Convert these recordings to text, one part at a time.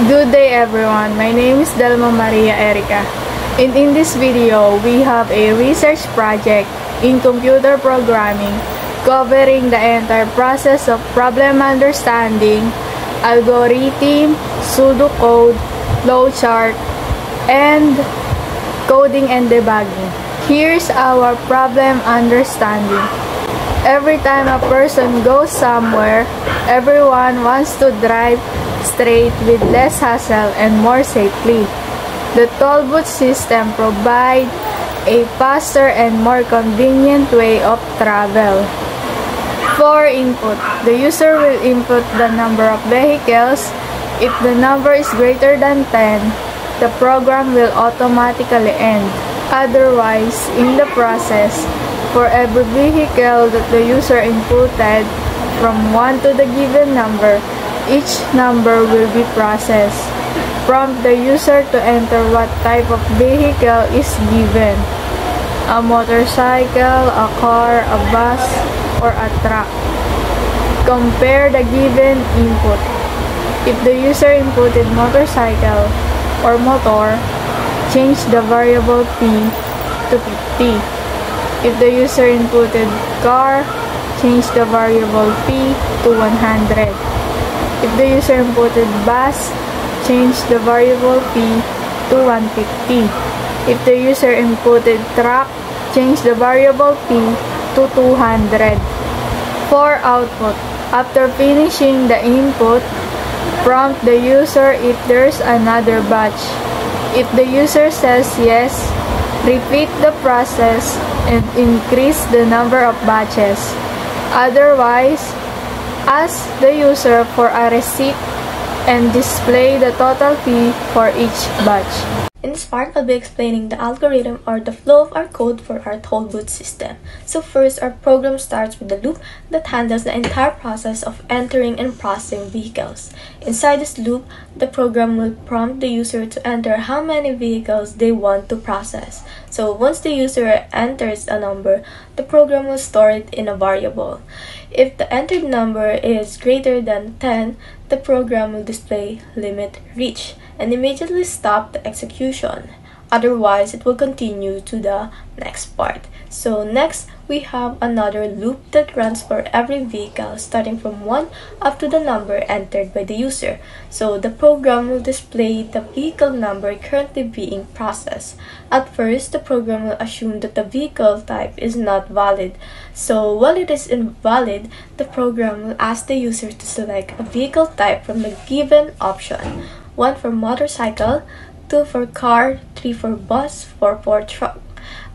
Good day everyone, my name is Delma Maria Erica. In this video, we have a research project in computer programming covering the entire process of problem understanding, algorithm, pseudocode, flowchart, and coding and debugging. Here's our problem understanding. Every time a person goes somewhere, everyone wants to drive straight with less hassle and more safely. The tollbooth system provides a faster and more convenient way of travel. For input, the user will input the number of vehicles. If the number is greater than 10, the program will automatically end. Otherwise, in the process, for every vehicle that the user inputted from 1 to the given number, each number will be processed. Prompt the user to enter what type of vehicle is given: a motorcycle, a car, a bus, or a truck. Compare the given input. If the user inputted motorcycle or motor, change the variable P to 50. If the user inputted car, change the variable P to 100. If the user inputted bus, change the variable P to 150. If the user inputted truck, change the variable P to 200. For output, after finishing the input, prompt the user if there's another batch. If the user says yes, repeat the process and increase the number of batches. Otherwise, ask the user for a receipt and display the total fee for each batch. In this part, I'll be explaining the algorithm or the flow of our code for our tollbooth system. So first, our program starts with the loop that handles the entire process of entering and processing vehicles. Inside this loop, the program will prompt the user to enter how many vehicles they want to process. So once the user enters a number, the program will store it in a variable. If the entered number is greater than 10, the program will display limit reached and immediately stop the execution. Otherwise, it will continue to the next part. So next, we have another loop that runs for every vehicle starting from 1 up to the number entered by the user. So the program will display the vehicle number currently being processed. At first, the program will assume that the vehicle type is not valid. So while it is invalid, the program will ask the user to select a vehicle type from the given option: 1 for motorcycle, 2 for car, 3 for bus, 4 for truck.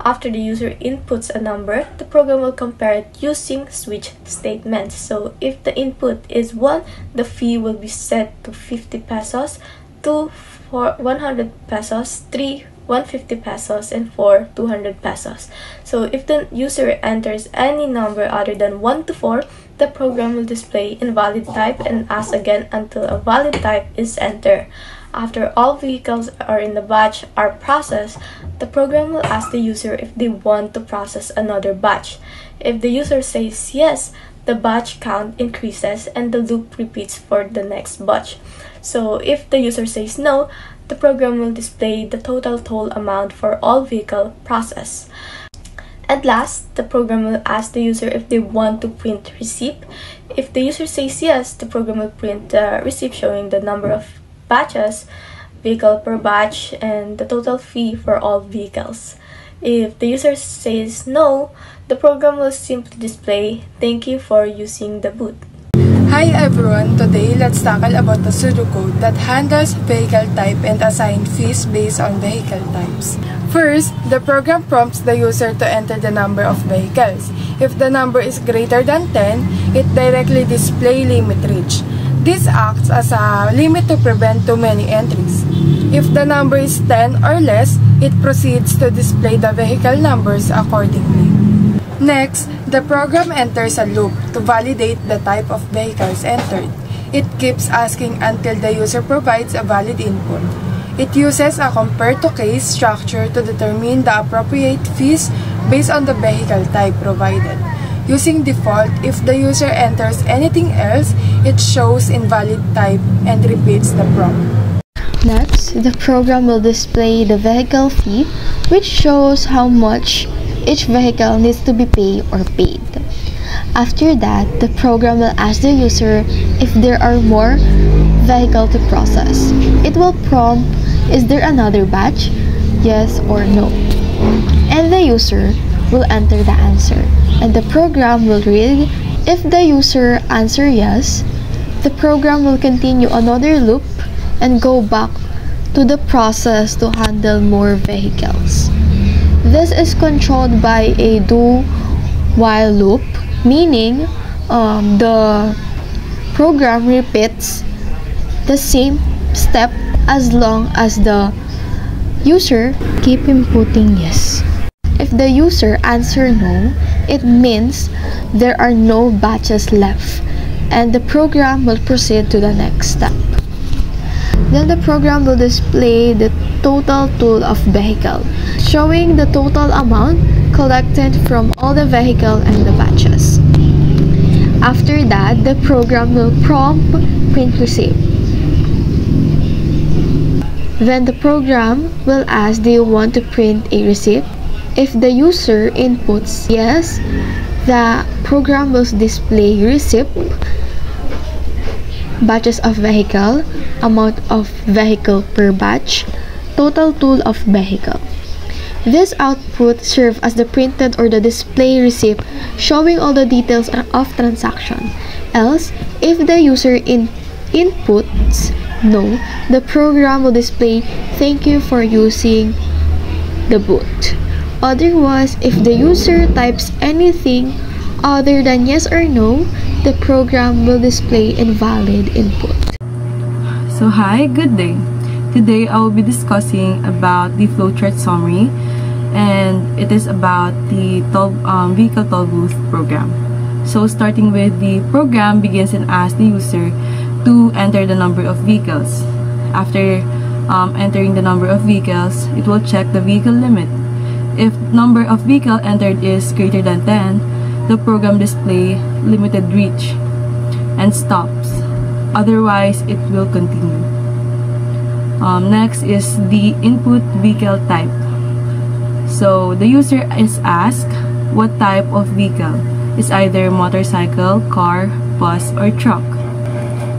After the user inputs a number, the program will compare it using switch statements. So if the input is 1, the fee will be set to 50 pesos, 2 for 100 pesos, 3 150 pesos, and 4 200 pesos. So if the user enters any number other than 1 to 4, the program will display invalid type and ask again until a valid type is entered. After all vehicles are in the batch are processed, the program will ask the user if they want to process another batch. If the user says yes, the batch count increases and the loop repeats for the next batch. So if the user says no, the program will display the total toll amount for all vehicle processed. At last, the program will ask the user if they want to print receipt. If the user says yes, the program will print the receipt showing the number of batches, vehicle per batch, and the total fee for all vehicles. If the user says no, the program will simply display "Thank you for using the booth." Hi everyone, today let's tackle about the pseudocode that handles vehicle type and assign fees based on vehicle types. First, the program prompts the user to enter the number of vehicles. If the number is greater than 10, it directly displays limit reached. This acts as a limit to prevent too many entries. If the number is 10 or less, it proceeds to display the vehicle numbers accordingly. Next, the program enters a loop to validate the type of vehicles entered. It keeps asking until the user provides a valid input. It uses a compare to case structure to determine the appropriate fees based on the vehicle type provided. Using default, if the user enters anything else, it shows invalid type and repeats the prompt. Next, the program will display the vehicle fee, which shows how much each vehicle needs to be paid or paid. After that, the program will ask the user if there are more vehicles to process. It will prompt, is there another batch? Yes or no. And the user will enter the answer. And the program will read. If the user answer yes, the program will continue another loop and go back to the process to handle more vehicles. This is controlled by a do-while loop, meaning the program repeats the same step as long as the user keep inputting yes. If the user answer no, it means there are no batches left and the program will proceed to the next step. Then the program will display the total total of vehicle, showing the total amount collected from all the vehicle and the batches. After that, the program will prompt print receipt. Then the program will ask, do you want to print a receipt? If the user inputs yes, the program will display receipt, batches of vehicle, amount of vehicle per batch, total total of vehicle. This output serves as the printed or the display receipt showing all the details of transaction. Else, if the user inputs no, the program will display thank you for using the booth. Otherwise, if the user types anything other than yes or no, the program will display invalid input. So hi, good day. Today I will be discussing about the flowchart summary, and it is about the vehicle toll booth program. So starting with the program begins and asks the user to enter the number of vehicles. After entering the number of vehicles, it will check the vehicle limit. If number of vehicle entered is greater than 10, the program display limited reach and stops. Otherwise, it will continue. Next is the input vehicle type. So the user is asked what type of vehicle. It's either motorcycle, car, bus, or truck.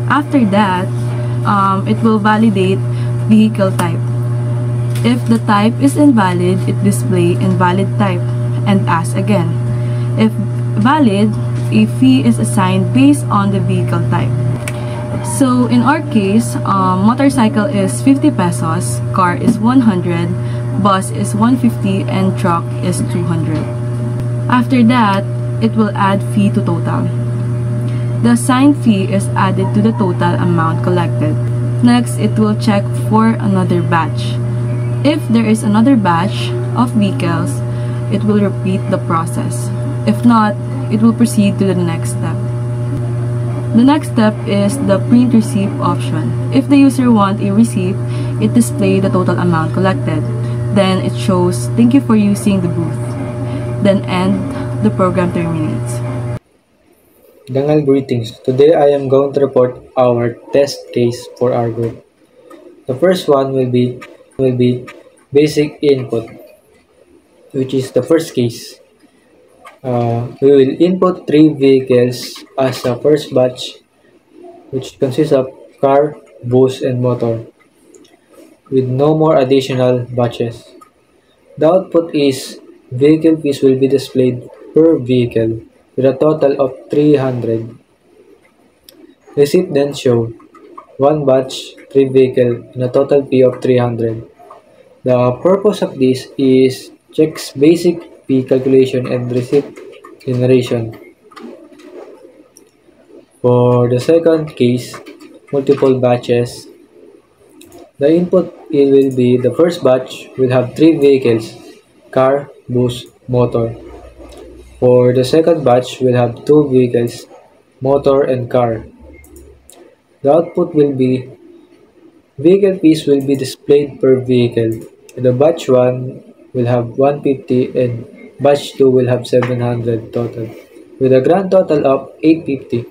After that, it will validate vehicle type. If the type is invalid, it displays invalid type and asks again. If valid, a fee is assigned based on the vehicle type. So in our case, motorcycle is 50 pesos, car is 100, bus is 150, and truck is 200. After that, it will add fee to total. The assigned fee is added to the total amount collected. Next, it will check for another batch. If there is another batch of vehicles, it will repeat the process. If not, it will proceed to the next step. The next step is the print receipt option. If the user wants a receipt, it displays the total amount collected. Then it shows, thank you for using the booth. Then end, the program terminates. Dangal greetings. Today I am going to report our test case for our group. The first one will be basic input, which is the first case. We will input 3 vehicles as a first batch, which consists of car, bus, and motor, with no more additional batches. The output is vehicle fees will be displayed per vehicle with a total of 300. Receipt then show 1 batch, 3 vehicle, and a total fee of 300. The purpose of this is checks basic fee calculation and receipt generation. For the second case, multiple batches, the input will be the first batch will have 3 vehicles, car, bus, motor. For the second batch, we'll have 2 vehicles, motor and car. The output will be vehicle fees will be displayed per vehicle. The batch 1 will have 150 and batch 2 will have 700 total, with a grand total of 850.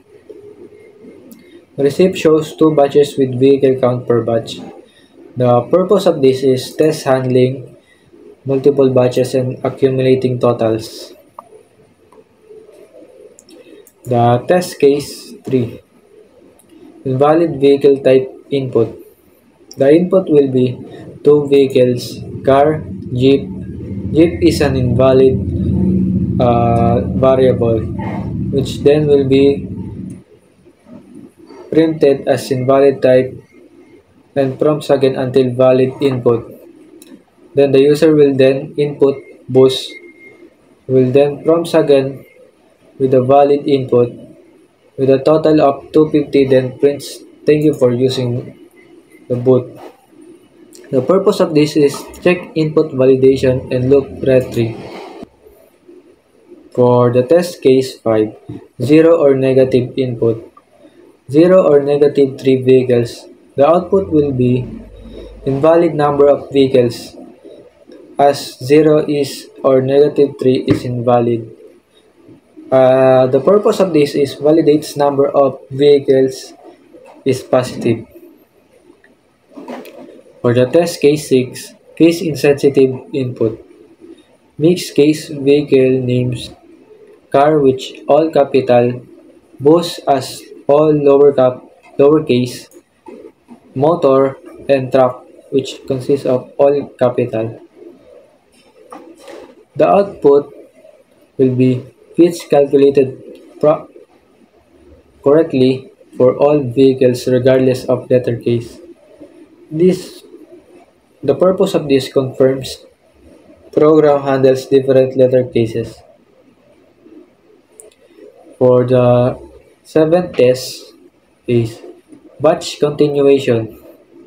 The receipt shows 2 batches with vehicle count per batch. The purpose of this is test handling multiple batches and accumulating totals. The test case 3. Invalid vehicle type input. The input will be two vehicles, car, jeep. Jeep is an invalid variable, which then will be printed as invalid type and prompts again until valid input. Then the user will then input bus, will then prompts again with a valid input with a total of 250, then prints thank you for using the boot. The purpose of this is check input validation and loop retrieve. For the test case 5, 0 or negative input. 0 or negative 3 vehicles. The output will be invalid number of vehicles, as 0 is or negative 3 is invalid. The purpose of this is validates number of vehicles is positive. For the test case 6, case insensitive input. Mixed case vehicle names, car which all capital, bus as all lowercase, motor, and truck which consists of all capital. The output will be fits calculated correctly for all vehicles regardless of letter case. The purpose of this confirms program handles different letter cases. For the 7th test is batch continuation.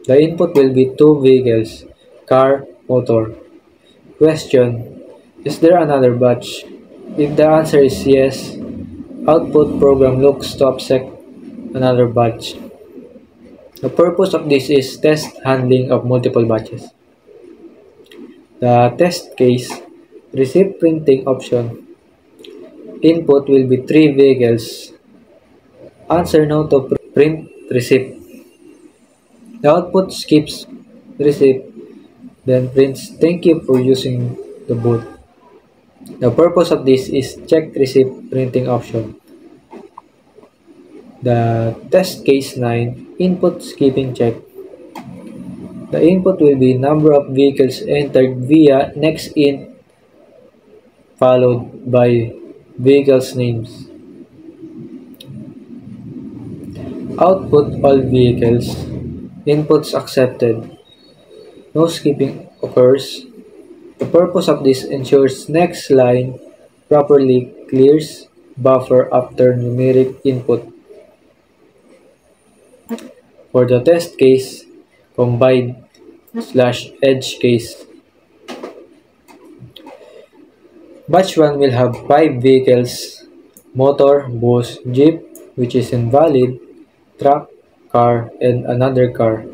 The input will be two vehicles, car, motor. Question: is there another batch? If the answer is yes, output program looks to accept another batch. The purpose of this is test handling of multiple batches. The test case, receive printing option. Input will be 3 vehicles. Answer no to print receipt. The output skips receipt, then prints thank you for using the boot. The purpose of this is check receipt printing option. The test case 9, input skipping check. The input will be number of vehicles entered via next int followed by vehicles names. Output all vehicles. Inputs accepted. No skipping occurs. The purpose of this ensures next line properly clears buffer after numeric input. For the test case, combined/edge case. Batch 1 will have 5 vehicles, motor, bus, jeep, which is invalid, truck, car, and another car.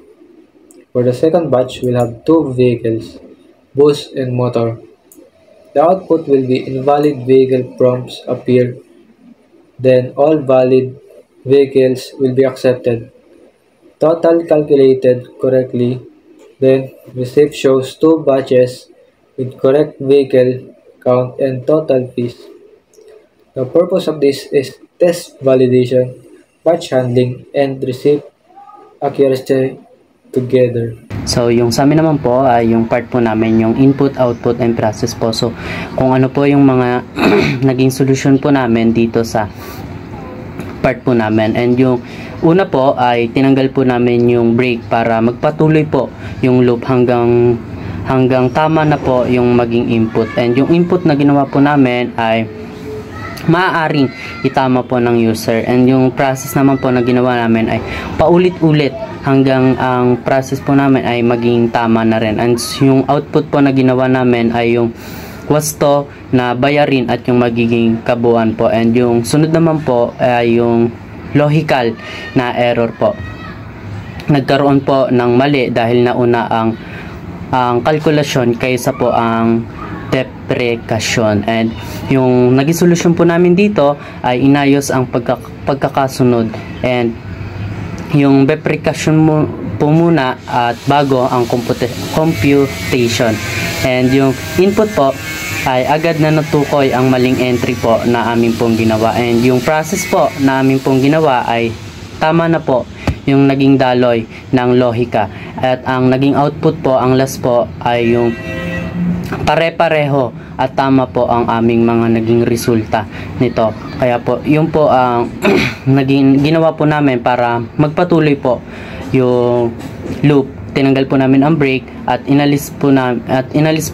For the second batch, we'll have 2 vehicles, bus and motor. The output will be invalid vehicle prompts appear, then all valid vehicles will be accepted. Total calculated correctly, then receipt shows 2 batches with correct vehicle count and total fees. The purpose of this is test validation, batch handling, and receipt accuracy together. So, yung sa amin naman po ay yung part po namin, yung input, output, and process po. So, kung ano po yung mga naging solution po namin dito sa part po namin. And yung una po ay tinanggal po namin yung break para magpatuloy po yung loop hanggang tama na po yung maging input. And yung input na ginawa po namin ay maaaring itama po ng user. And yung process naman po na ginawa namin ay paulit-ulit hanggang ang process po namin ay maging tama na rin. And yung output po na ginawa namin ay yung wasto na bayarin at yung magiging kabuuan po. And yung sunod naman po ay yung logical na error po. Nagkaroon po ng mali dahil nauna ang kalkulasyon kaysa po ang deprecasyon. And yung naging solusyon po namin dito ay inayos ang pagkakasunod. And yung deprecasyon po muna at bago ang computation. And yung input po ay agad na natukoy ang maling entry po na amin pong ginawa. And yung process po na amin pong ginawa ay tama na po yung naging daloy ng lohika. At ang naging output po, ang last po, ay yung pare-pareho at tama po ang aming mga naging resulta nito. Kaya po, yun po ang ginawa po namin para magpatuloy po yung loop. Tinanggal po namin ang break at inalis po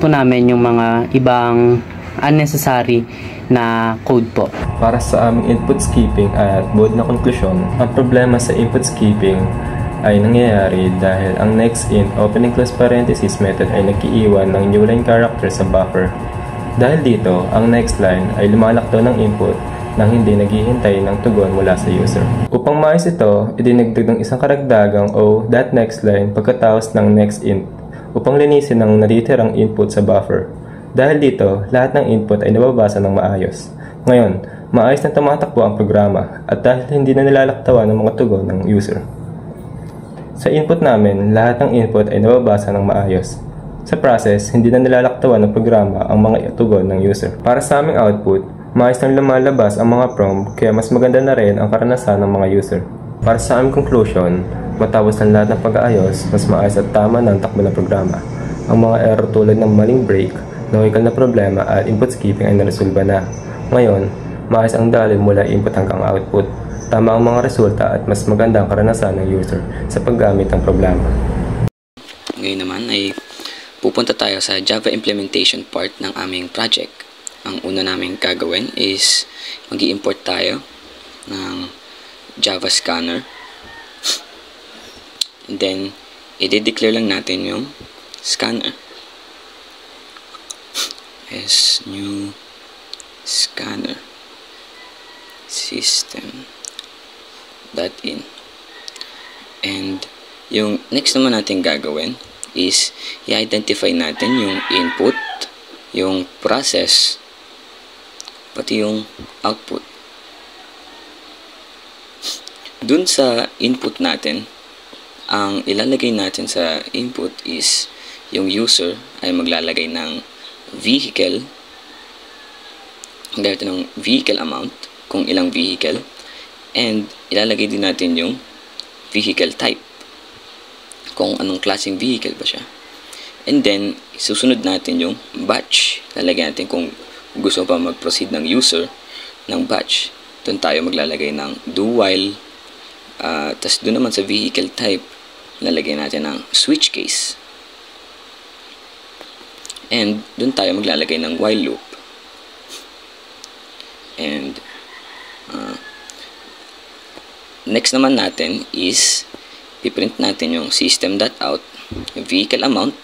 namin yung mga ibang unnecessary na code po. Para sa aming input skipping at buod na konklusyon, ang problema sa input skipping ay nangyayari dahil ang next int opening close parenthesis method ay nag-iiwan ng new line character sa buffer. Dahil dito, ang next line ay lumalakdaw ng input nang hindi naghihintay ng tugon mula sa user. Upang maayos ito, idinagdag ng isang karagdagang .next line pagkatapos ng next int upang linisin ang natitirang input sa buffer. Dahil dito, lahat ng input ay nababasa ng maayos. Ngayon, maayos na tumatakbo ang programa at dahil hindi na nilalaktawan ng mga tugon ng user. Sa input namin, lahat ng input ay nababasa ng maayos. Sa process, hindi na nilalaktawan ng programa ang mga tugon ng user. Para sa aming output, maayos nang lumalabas ang mga prompt kaya mas maganda na rin ang karanasan ng mga user. Para sa aming conclusion, matapos ng lahat ng pag-aayos, mas maayos at tama na ang takbo ng programa. Ang mga error tulad ng maling break, logical na problema at input skipping ay naresolba na. Ngayon, maayos ang daloy mula input hanggang output. Tama ang mga resulta at mas maganda ang karanasan ng user sa paggamit ng programa. Ngayon naman ay pupunta tayo sa Java implementation part ng aming project. Ang una namin gagawin is mag-i-import tayo ng Java scanner. And then, i-declare lang natin yung scanner. As new scanner system.in. And yung next naman natin gagawin is i-identify natin yung input, yung process, pati yung output. Dun sa input natin, ang ilalagay natin sa input is yung user ay maglalagay ng vehicle, gamit ng vehicle amount, kung ilang vehicle, and ilalagay din natin yung vehicle type, kung anong klaseng vehicle ba siya. And then, susunod natin yung batch. Lalagyan natin kung gusto pa mag-proceed ng user ng batch. Doon tayo maglalagay ng do while. Tapos doon naman sa vehicle type, lalagyan natin ng switch case. And doon tayo maglalagay ng while loop. And next naman natin is piprint natin yung system.out, yung vehicle amount,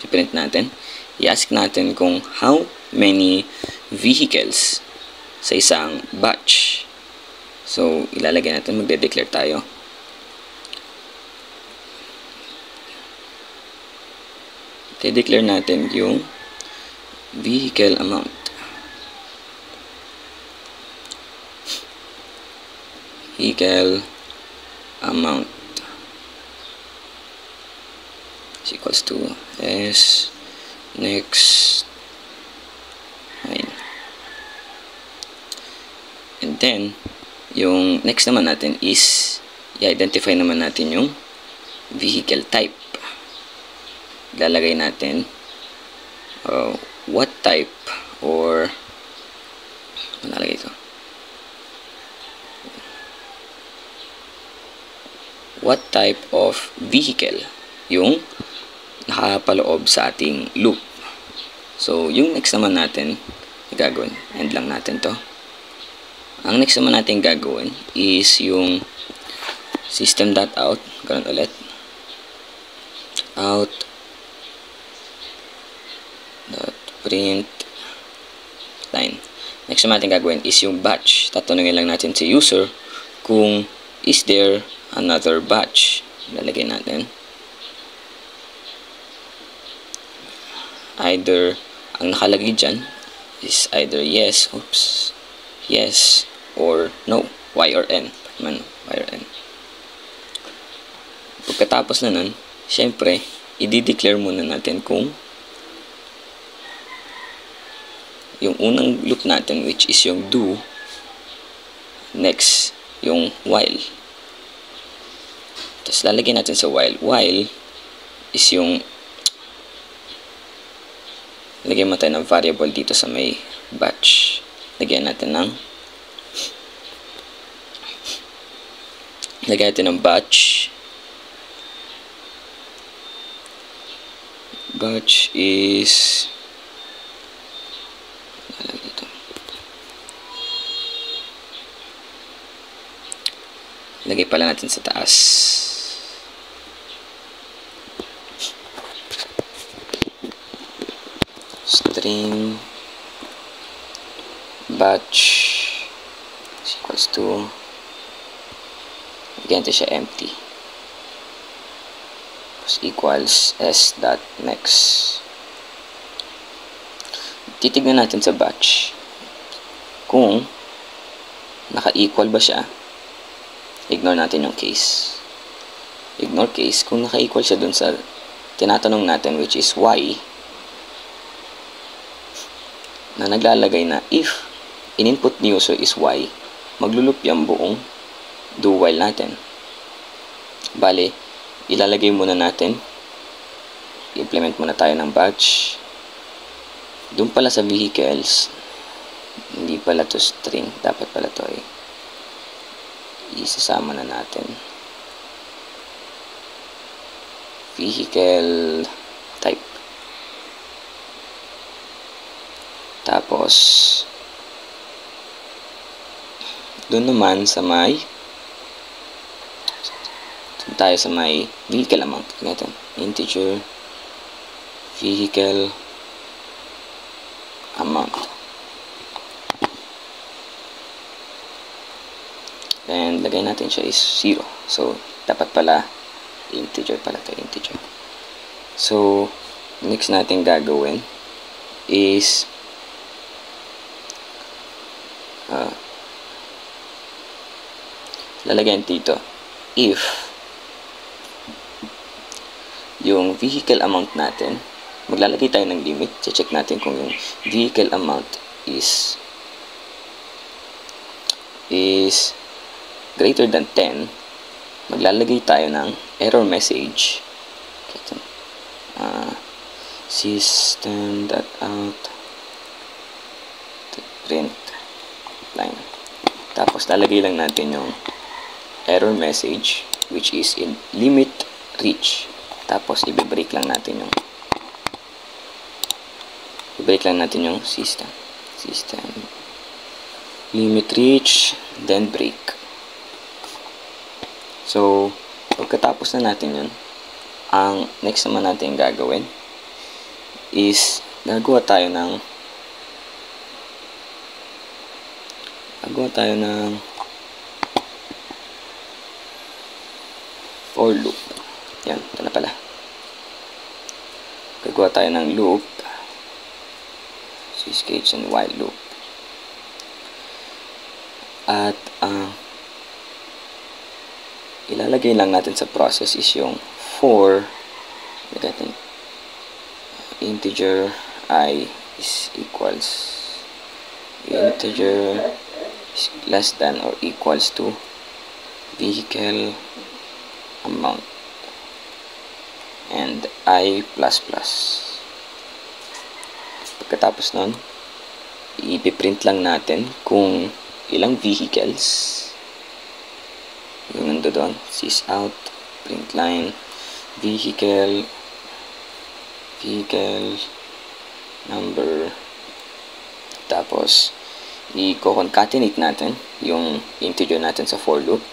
piprint natin. I-ask natin kung how many vehicles sa isang batch. So, ilalagay natin, magde-declare tayo. I-declare natin yung vehicle amount. Vehicle amount is equals to s next line. And then yung next naman natin is i-identify naman natin yung vehicle type. Lalagay natin what type, or lalagay ito, what type of vehicle yung nakapaloob sa ating loop. So, yung next naman natin gagawin, end lang natin to. Ang next naman natin gagawin is yung system.out, ganun ulit, out print line. Next naman natin gagawin is yung batch. Tatanungin lang natin si user kung is there another batch. Lalagay natin either, ang nakalagay dyan is either yes, yes or no, y or n. Y or n. Pagkatapos na nun, syempre, i-declare muna natin kung yung unang loop natin, which is yung do, next, yung while. Tapos lalagyan natin sa while. While is yung lagyan mo tayo ng variable dito sa may batch. Lagyan natin ng batch. Batch is lagay pala natin sa taas. String batch is equals to, again, ito siya empty. Tapos equals s dot next. Titignan natin sa batch kung naka-equal ba siya. Ignore natin yung case. Ignore case. Kung naka-equal siya dun sa tinatanong natin, which is y, na naglalagay na if in-input ni user is y, maglulup yung buong do while natin. Bale, ilalagay muna natin, implement muna tayo ng batch. Doon pala sa vehicles, hindi pala to string, dapat pala to isasama na natin. Vehicle type. Tapos doon naman sa may vehicle amount. Ganito, integer vehicle amount. And lagay natin siya is 0. So, dapat pala integer pala ito, integer. So, next natin gagawin is lalagyan dito if yung vehicle amount natin, maglalagay tayo ng limit. Check natin kung yung vehicle amount is greater than 10, maglalagay tayo ng error message. System.out print line. Tapos lalagay lang natin yung error message which is in limit reach. Tapos i-break lang natin yung system limit reach, then break. So, pagkatapos na natin yun, ang next naman natin gagawin is gagawa tayo ng for loop. Yan, ito na pala. Gagawa tayo ng loop, switch cage and while loop. At ilalagay lang natin sa process is yung for integer I is equals integer is less than or equals to vehicle amount and I++. Pagkatapos nun, ipiprint lang natin kung ilang vehicles yung nando doon. Sysout, print line, vehicle number. Tapos i-concatenate natin yung integer natin sa for loop.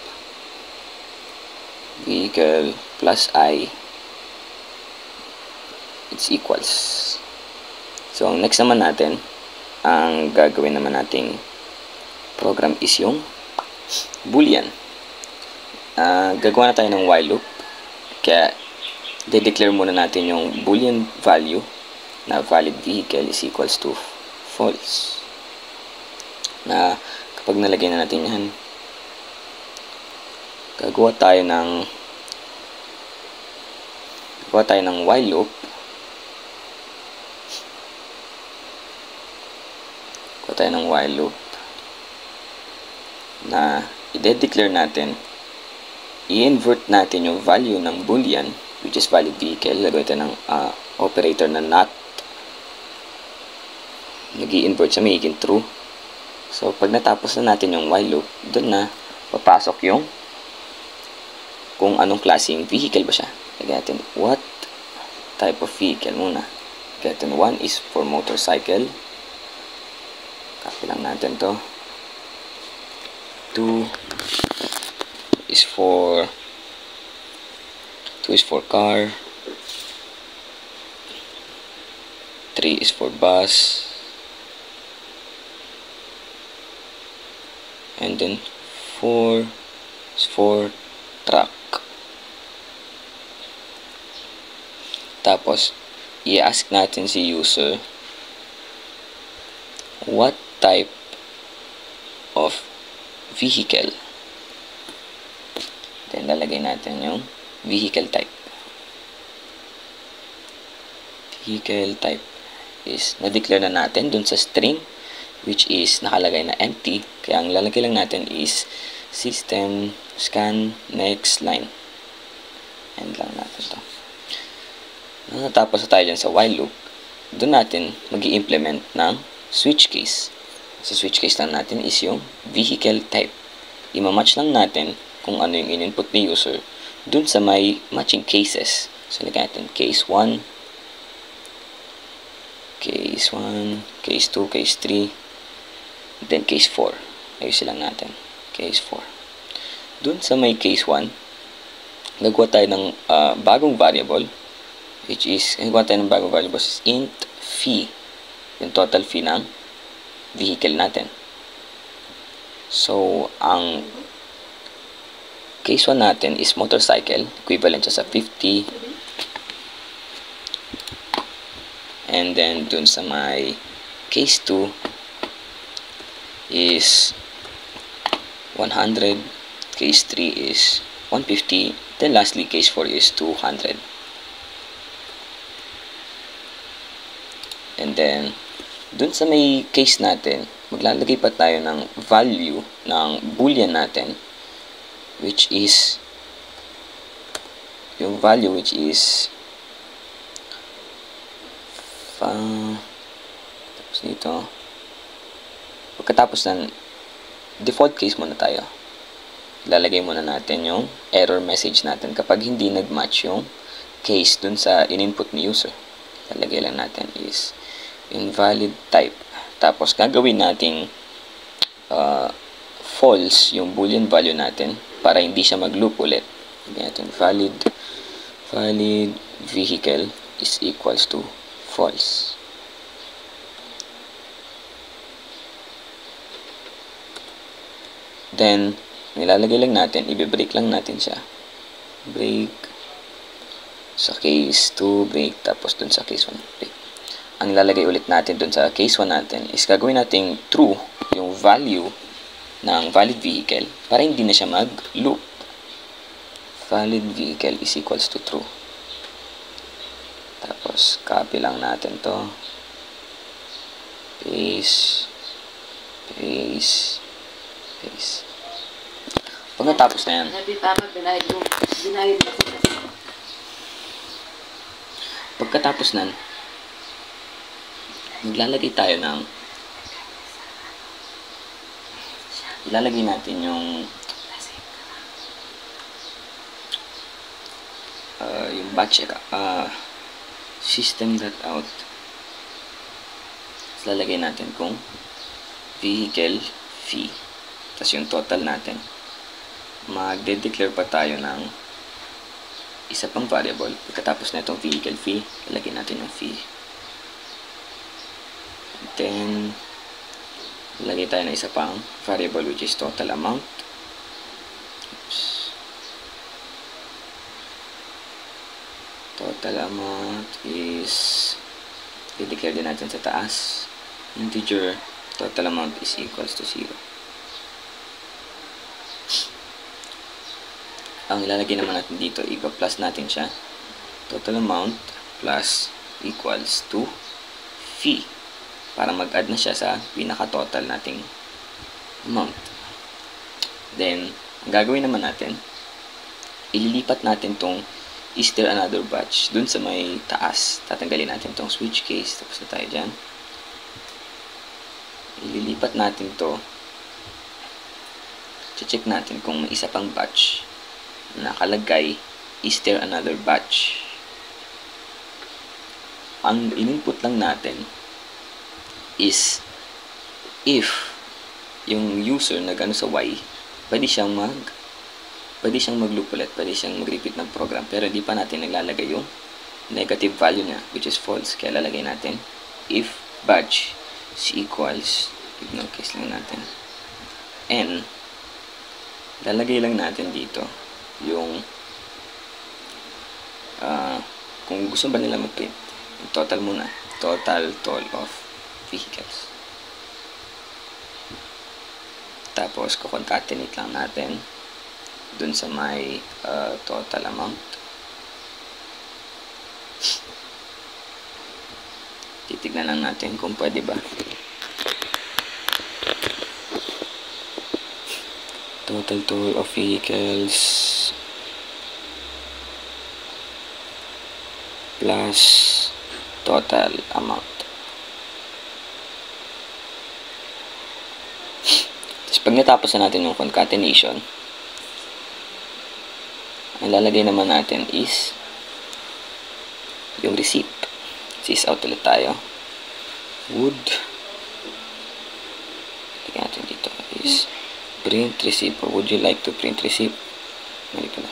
Vehicle plus I, it's equals. So next naman natin, ang gagawin naman nating program is yung boolean. Gagawa na tayo ng while loop. Kaya de-declare muna natin yung boolean value na valid vehicle is equals to false. Na kapag nalagay na natin yan, gagawa tayo ng Kuha tayo ng while loop. Kuha tayo ng while loop na i-declare natin, i-invert natin yung value ng boolean, which is valid vehicle. Lagay tayo ng operator na not. Nag-i-invert siya, magiging true. So, pag natapos na natin yung while loop, doon na papasok yung kung anong klaseng vehicle ba siya. Lagyan natin, what type of vehicle muna. Lagyan natin, 1 is for motorcycle. Copy lang natin to. 2 is for car. 3 is for bus. And then 4 is for truck. Tapos i-ask natin si user what type of vehicle. Then lalagay natin yung vehicle type. Vehicle type is na-declare na natin dun sa string, which is nakalagay na empty. Kaya ang lalagay lang natin is system scan next line. End lang natin to. Natapos na tayo dyan sa while loop, doon natin mag-i-implement ng switch case. Sa switch case lang natin is yung vehicle type. I-match lang natin kung ano yung in-input ni user dun sa may matching cases. So, lagyan natin case 1, case 1, case 2, case 3, then case 4. Ayusin lang natin. Case 4. Dun sa may case 1, gagawa tayo ng bagong variable, which is, gagawa tayo ng bagong variable is int fee. Yung total fee ng vehicle natin. So, ang case 1 natin is motorcycle. Equivalent siya sa 50. And then, dun sa may case 2 is 100. Case 3 is 150. Then, lastly, case 4 is 200. And then, dun sa may case natin, maglalagay pa tayo ng value ng boolean natin, which is yung value which is tapos dito, pagkatapos ng default case muna tayo, lalagay muna natin yung error message natin kapag hindi nag-match yung case dun sa in-input ni user. Lalagay lang natin is invalid type. Tapos gagawin nating false yung boolean value natin para hindi siya mag-loop ulit. Lagyan natin valid vehicle is equals to false. Then nilalagay lang natin, i-break lang natin siya. Break sa case 2, break, tapos dun sa case 1, break. Ang ilalagay ulit natin dun sa case 1 natin is gagawin natin true yung value ng valid vehicle para hindi na siya mag-loop. Valid vehicle is equals to true. Tapos copy lang natin to. Paste. Paste. Paste. Pag natapos na yan, pagkatapos nan, maglalagay tayo ng ilalagay natin yung batch system.out. Lalagay natin kung vehicle fee, tapos yung total natin. Magde-declare pa tayo ng isa pang variable. Pagkatapos na itong vehicle fee, lalagay natin yung fee. Then lagay tayo ng isa pang variable which is total amount. Oops. Total amount is i-declare din natin sa taas. Integer total amount is equals to 0. Ang ilalagay naman natin dito, i-plus natin siya. total amount plus equals to fee para mag-add na siya sa pinaka-total nating amount. Then, ang gagawin naman natin, ililipat natin tong is there another batch dun sa may taas. Tatanggalin natin tong switch case. Tapos na tayo dyan. Ililipat natin to. Check natin kung may isa pang batch na nakalagay is there another batch. Ang in-input lang natin is if yung user na gano sa Y, pwede siyang mag-loop ulit, pwede siyang mag-repeat ng program, pero di pa natin naglalagay yung negative value niya, which is false. Kaya lalagay natin if batch is equals, ignore case lang natin, n, lalagay lang natin dito yung kung gusto ba nila mag-print, yung total muna, total of vehicles. Tapos, kukoncatenate lang natin dun sa may total amount. Titignan lang natin kung pwede ba. Total of vehicles plus total amount. Pag natapos na natin yung concatenation, ang lalagay naman natin is yung receipt. Sys out ulit tayo. Would, lagyan natin dito is print receipt, or would you like to print receipt? Mali pala.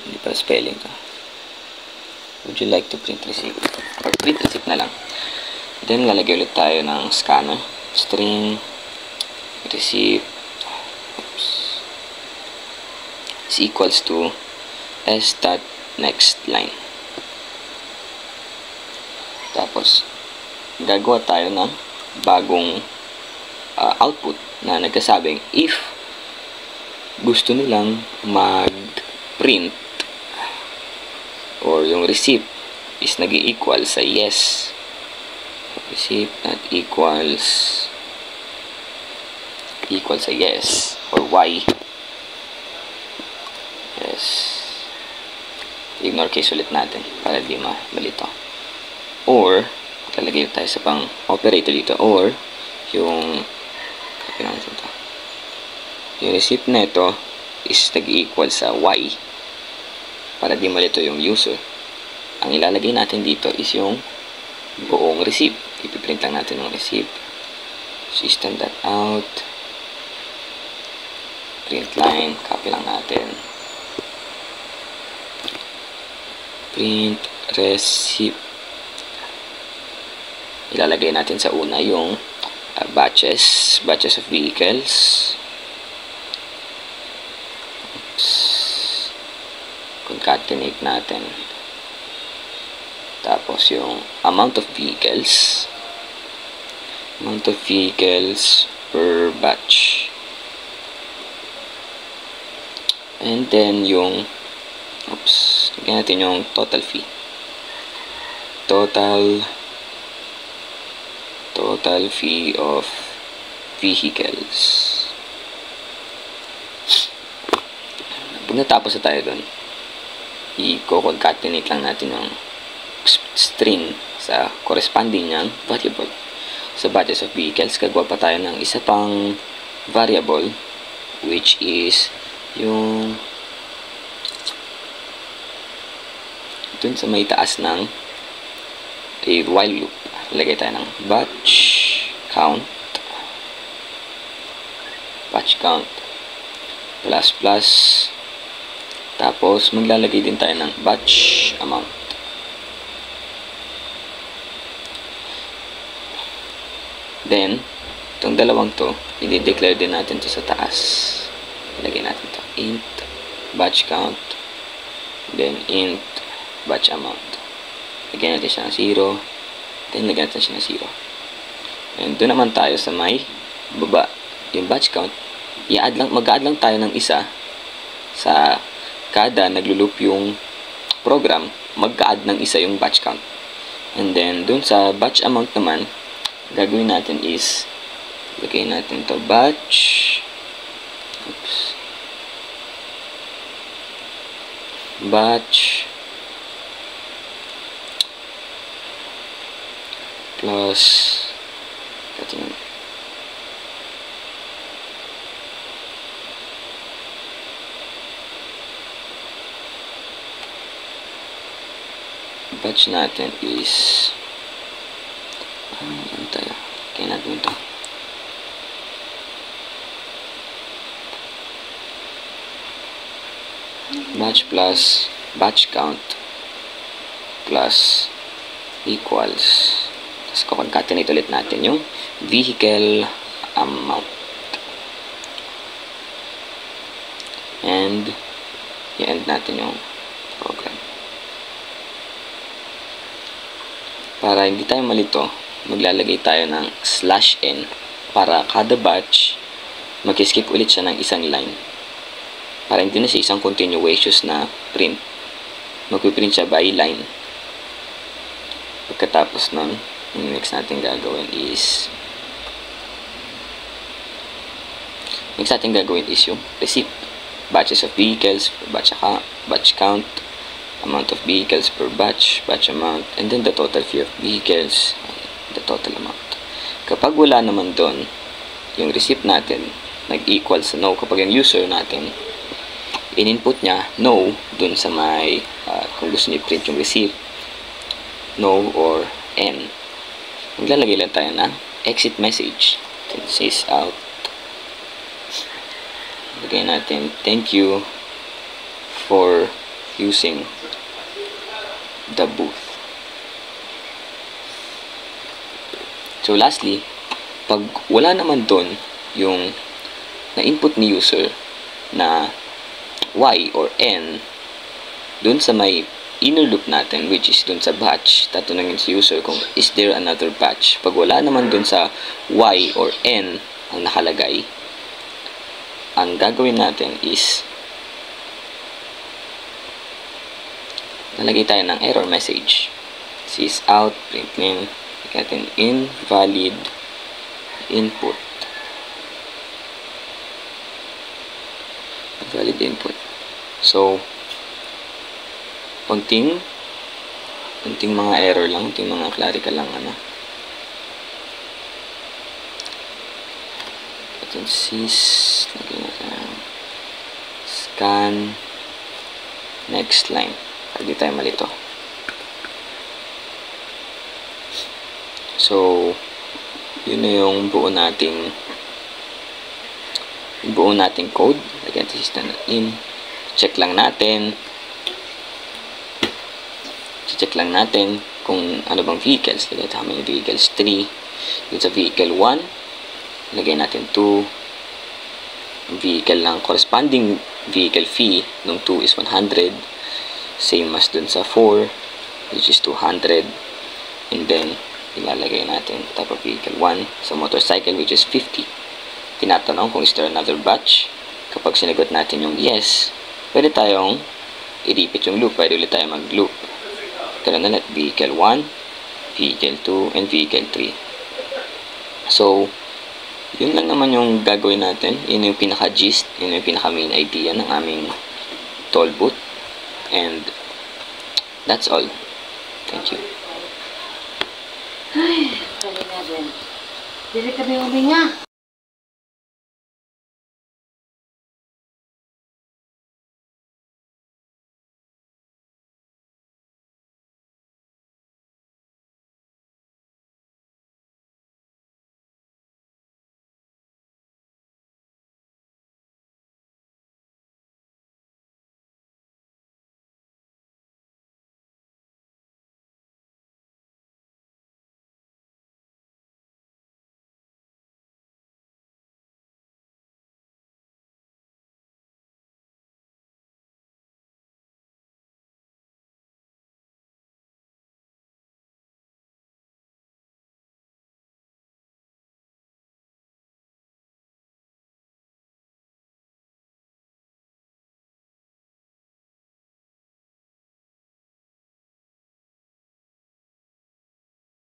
Hindi pala spelling to. Would you like to print receipt? Or print receipt na lang. Then lalagay ulit tayo ng scanner. String receipt is equals to s dot next line. Tapos gagawa tayo ng bagong output na nagkasabing if gusto nilang mag-print or yung receipt is nag-equal sa yes, receipt that equals sa yes or y, yes, ignore case ulit natin para di malito, or lalagay tayo sa pang operator dito, or yung receipt na ito is nag-equal sa y para di malito yung user. Ang ilalagay natin dito is yung buong receipt. Ipiprint lang natin yung receipt. System.out print line, copy lang natin. Print receipt. Ilalagay natin sa una yung batches of vehicles. Oops. Concatenate natin. Tapos yung amount of vehicles per batch, and then yung lagyan natin yung total fee, total fee of vehicles. Pag natapos na tayo dun, i-concatenate lang natin yung string sa corresponding niyang variable. Sa batches of vehicles, gagawa pa tayo ng isa pang variable, which is yung dun sa may taas ng a while loop. Lagay tayo ng batch count plus tapos maglalagay din tayo ng batch amount. Then, itong dalawang to, i-declare din natin to sa taas. Ilagay natin to int batch count, then int batch amount. Lagyan natin siya ng 0, then lagyan natin siya ng 0. And doon naman tayo sa may baba, yung batch count, mag-add lang tayo ng isa sa kada naglo-loop yung program, mag-add ng isa yung batch count. And then, dun sa batch amount naman, gagawin natin is, lagay natin to batch, batch plus batch natin is ano tayo? Kaya natin ito. Batch plus batch count plus equals. Tapos concatenate ulit natin yung vehicle amount. And i-end natin yung program. Para hindi tayo malito, maglalagay tayo ng /n para kada batch mag-skip ulit siya ng isang line. Para hindi na siya isang continuous na print. Magpiprint siya by line. Pagkatapos nun, yung next natin gagawin is yung receipt. Batches of vehicles per batch count, amount of vehicles per batch amount, and then the total fee of vehicles, the total amount. Kapag wala naman doon, yung receipt natin nag-equal sa no. Kapag yung user natin in-input niya no dun sa may kung gusto niya print yung receipt, no or n, maglalagay lang tayo ng exit message. It says out. Lagay natin thank you for using the booth. So lastly, pag wala naman doon yung na-input ni user na y or n doon sa may inner loop natin, which is doon sa batch, tatanungin si user kung is there another batch. Pag wala naman doon sa y or n ang nakalagay, ang gagawin natin is nalagay tayo ng error message. This is out, print name, natin invalid input. Invalid input. So, konting mga error lang, konting mga clerical lang, natin sys, lagay natin scan next line. Hindi tayo malito. So, yun na yung buo nating code. Lagyan natin system in. Check lang natin kung ano bang vehicles. Lagyan natin how many vehicles. 3. Dun sa vehicle 1, lagyan natin 2. Vehicle lang, corresponding vehicle fee nung 2 is 100. Same as dun sa 4, which is 200. And then, ilalagay natin type of vehicle 1 sa motorcycle, which is 50. Tinatanong kung is there another batch. Kapag sinagot natin yung yes, pwede tayong i-repeat yung loop. Pwede ulit tayo mag-loop. Kailan ulit? Vehicle 1, vehicle 2, and vehicle 3. So, yun lang naman yung gagawin natin. Yun yung pinaka-gist, yun yung pinaka-main idea ng aming toll booth. And that's all. Thank you. Ay, kali na din. Dili kami uminga.